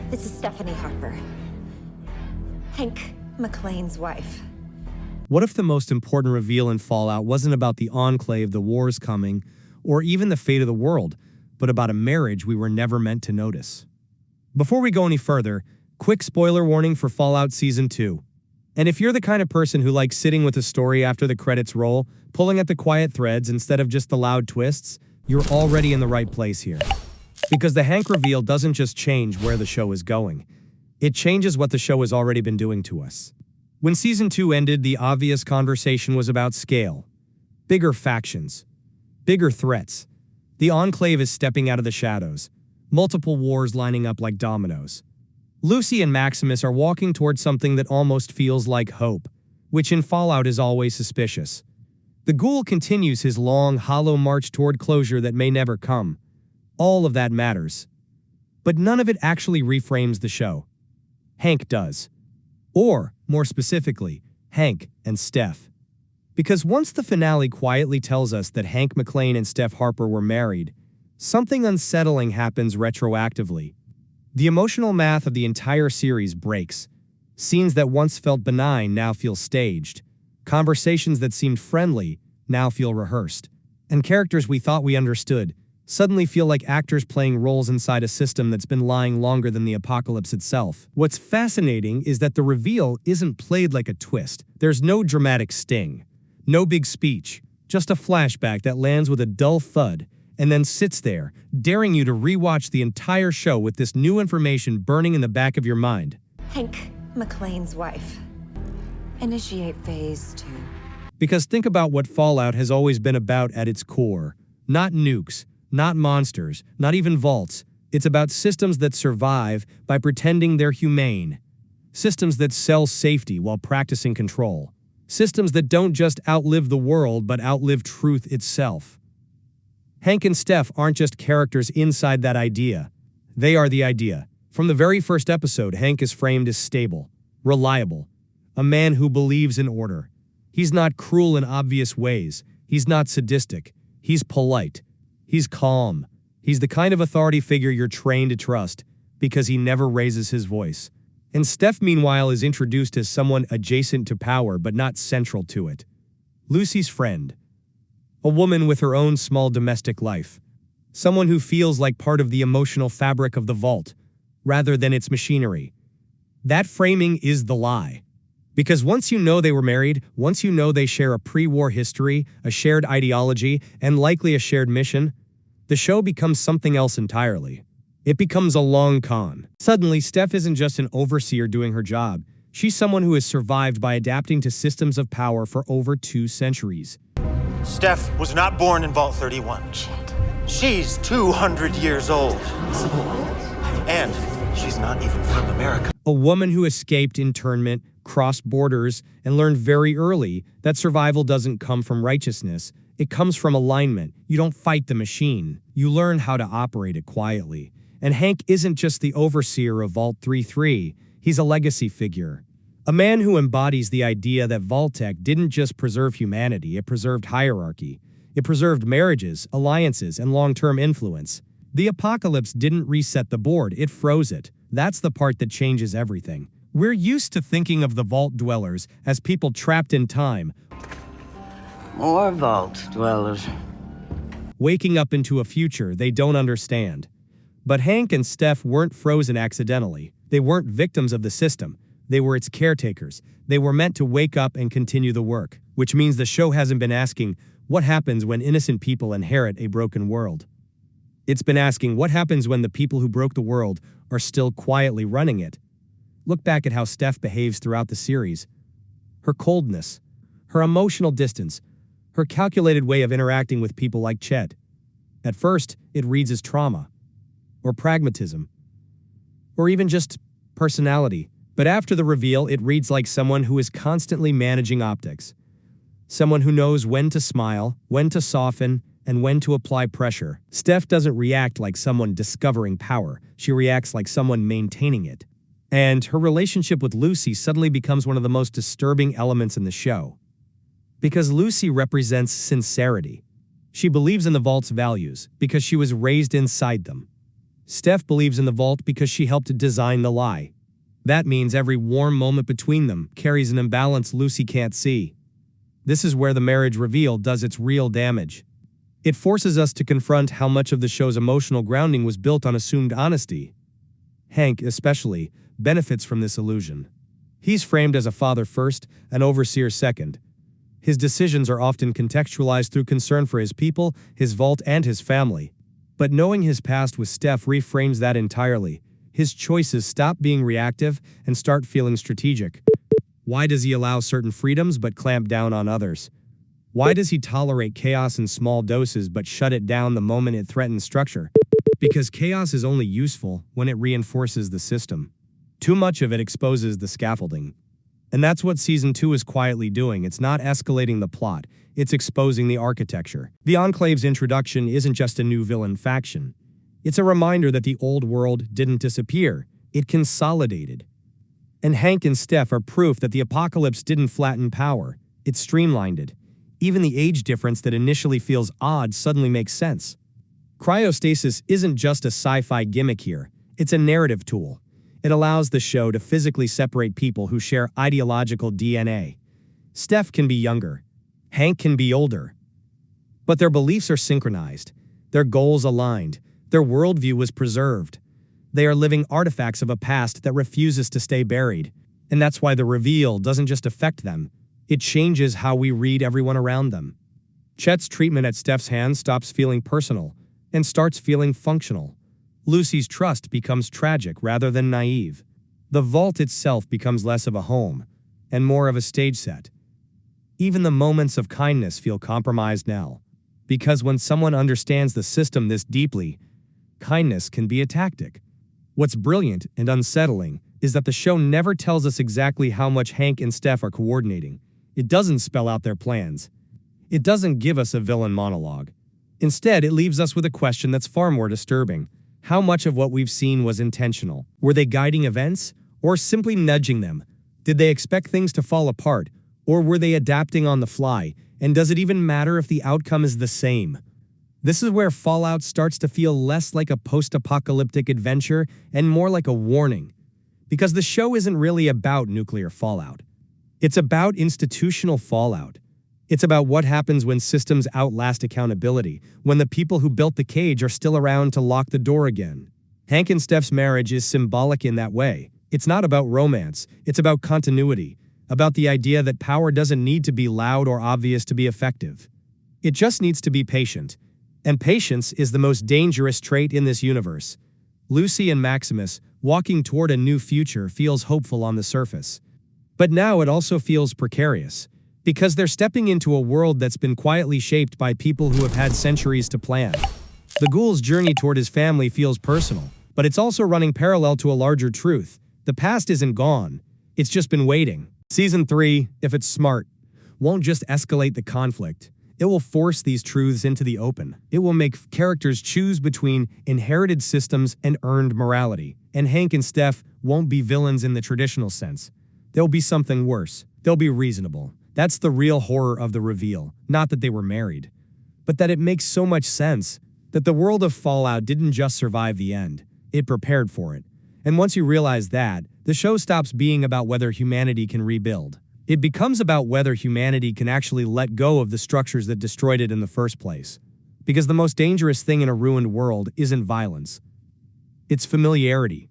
This is Stephanie Harper, Hank MacLean's wife. What if the most important reveal in Fallout wasn't about the Enclave, the wars coming, or even the fate of the world, but about a marriage we were never meant to notice? Before we go any further, quick spoiler warning for Fallout Season 2. And if you're the kind of person who likes sitting with a story after the credits roll, pulling at the quiet threads instead of just the loud twists, you're already in the right place here. Because the Hank reveal doesn't just change where the show is going. It changes what the show has already been doing to us. When Season 2 ended, the obvious conversation was about scale. Bigger factions. Bigger threats. The Enclave is stepping out of the shadows. Multiple wars lining up like dominoes. Lucy and Maximus are walking towards something that almost feels like hope, which in Fallout is always suspicious. The Ghoul continues his long, hollow march toward closure that may never come. All of that matters. But none of it actually reframes the show. Hank does. Or, more specifically, Hank and Steph. Because once the finale quietly tells us that Hank MacLean and Steph Harper were married, something unsettling happens retroactively. The emotional math of the entire series breaks. Scenes that once felt benign now feel staged. Conversations that seemed friendly now feel rehearsed. And characters we thought we understood suddenly feel like actors playing roles inside a system that's been lying longer than the apocalypse itself. What's fascinating is that the reveal isn't played like a twist. There's no dramatic sting, no big speech, just a flashback that lands with a dull thud and then sits there, daring you to rewatch the entire show with this new information burning in the back of your mind. Hank MacLean's wife. Initiate Phase 2. Because think about what Fallout has always been about at its core. Not nukes, not monsters, not even vaults. It's about systems that survive by pretending they're humane. Systems that sell safety while practicing control. Systems that don't just outlive the world but outlive truth itself. Hank and Steph aren't just characters inside that idea. They are the idea. From the very first episode, Hank is framed as stable, reliable, a man who believes in order. He's not cruel in obvious ways. He's not sadistic. He's polite. He's calm. He's the kind of authority figure you're trained to trust because he never raises his voice. And Steph, meanwhile, is introduced as someone adjacent to power but not central to it. Lucy's friend. A woman with her own small domestic life. Someone who feels like part of the emotional fabric of the vault, rather than its machinery. That framing is the lie. Because once you know they were married, once you know they share a pre-war history, a shared ideology, and likely a shared mission, the show becomes something else entirely. It becomes a long con. Suddenly, Steph isn't just an overseer doing her job. She's someone who has survived by adapting to systems of power for over 2 centuries. Steph was not born in Vault 31. Shit. She's 200 years old. And she's not even from America. A woman who escaped internment, crossed borders, and learned very early that survival doesn't come from righteousness. It comes from alignment. You don't fight the machine. You learn how to operate it quietly. And Hank isn't just the overseer of Vault 33. He's a legacy figure. A man who embodies the idea that Vault-Tec didn't just preserve humanity, it preserved hierarchy. It preserved marriages, alliances, and long-term influence. The apocalypse didn't reset the board, it froze it. That's the part that changes everything. We're used to thinking of the Vault Dwellers as people trapped in time, More Vault Dwellers. waking up into a future they don't understand. But Hank and Steph weren't frozen accidentally. They weren't victims of the system. They were its caretakers. They were meant to wake up and continue the work, which means the show hasn't been asking, what happens when innocent people inherit a broken world? It's been asking, what happens when the people who broke the world are still quietly running it? Look back at how Steph behaves throughout the series. Her coldness, her emotional distance, her calculated way of interacting with people like Chet. At first, it reads as trauma, or pragmatism, or even just personality. But after the reveal, it reads like someone who is constantly managing optics. Someone who knows when to smile, when to soften, and when to apply pressure. Steph doesn't react like someone discovering power. She reacts like someone maintaining it. And her relationship with Lucy suddenly becomes one of the most disturbing elements in the show. Because Lucy represents sincerity. She believes in the Vault's values because she was raised inside them. Steph believes in the Vault because she helped design the lie. That means every warm moment between them carries an imbalance Lucy can't see. This is where the marriage reveal does its real damage. It forces us to confront how much of the show's emotional grounding was built on assumed honesty. Hank, especially, benefits from this illusion. He's framed as a father first, an overseer second. His decisions are often contextualized through concern for his people, his vault, and his family. But knowing his past with Steph reframes that entirely. His choices stop being reactive and start feeling strategic. Why does he allow certain freedoms but clamp down on others? Why does he tolerate chaos in small doses but shut it down the moment it threatens structure? Because chaos is only useful when it reinforces the system. Too much of it exposes the scaffolding. And that's what Season 2 is quietly doing. It's not escalating the plot, it's exposing the architecture. The Enclave's introduction isn't just a new villain faction. It's a reminder that the old world didn't disappear, it consolidated. And Hank and Steph are proof that the apocalypse didn't flatten power, it streamlined it. Even the age difference that initially feels odd suddenly makes sense. Cryostasis isn't just a sci-fi gimmick here, it's a narrative tool. It allows the show to physically separate people who share ideological DNA. Steph can be younger, Hank can be older. But their beliefs are synchronized, their goals aligned, their worldview was preserved. They are living artifacts of a past that refuses to stay buried. And that's why the reveal doesn't just affect them, it changes how we read everyone around them. Chet's treatment at Steph's hands stops feeling personal and starts feeling functional. Lucy's trust becomes tragic rather than naive. The vault itself becomes less of a home and more of a stage set. Even the moments of kindness feel compromised now, because when someone understands the system this deeply, kindness can be a tactic. What's brilliant and unsettling is that the show never tells us exactly how much Hank and Steph are coordinating. It doesn't spell out their plans. It doesn't give us a villain monologue. Instead, it leaves us with a question that's far more disturbing. How much of what we've seen was intentional? Were they guiding events, or simply nudging them? Did they expect things to fall apart, or were they adapting on the fly? And does it even matter if the outcome is the same? This is where Fallout starts to feel less like a post-apocalyptic adventure and more like a warning. Because the show isn't really about nuclear fallout. It's about institutional fallout. It's about what happens when systems outlast accountability, when the people who built the cage are still around to lock the door again. Hank and Steph's marriage is symbolic in that way. It's not about romance, it's about continuity, about the idea that power doesn't need to be loud or obvious to be effective. It just needs to be patient. And patience is the most dangerous trait in this universe. Lucy and Maximus, walking toward a new future, feels hopeful on the surface. But now it also feels precarious, because they're stepping into a world that's been quietly shaped by people who have had centuries to plan. The Ghoul's journey toward his family feels personal, but it's also running parallel to a larger truth. The past isn't gone, it's just been waiting. Season 3, if it's smart, won't just escalate the conflict. It will force these truths into the open. It will make characters choose between inherited systems and earned morality. And Hank and Steph won't be villains in the traditional sense. They'll be something worse. They'll be reasonable. That's the real horror of the reveal. Not that they were married, but that it makes so much sense that the world of Fallout didn't just survive the end. It prepared for it. And once you realize that, the show stops being about whether humanity can rebuild. It becomes about whether humanity can actually let go of the structures that destroyed it in the first place. Because the most dangerous thing in a ruined world isn't violence. It's familiarity.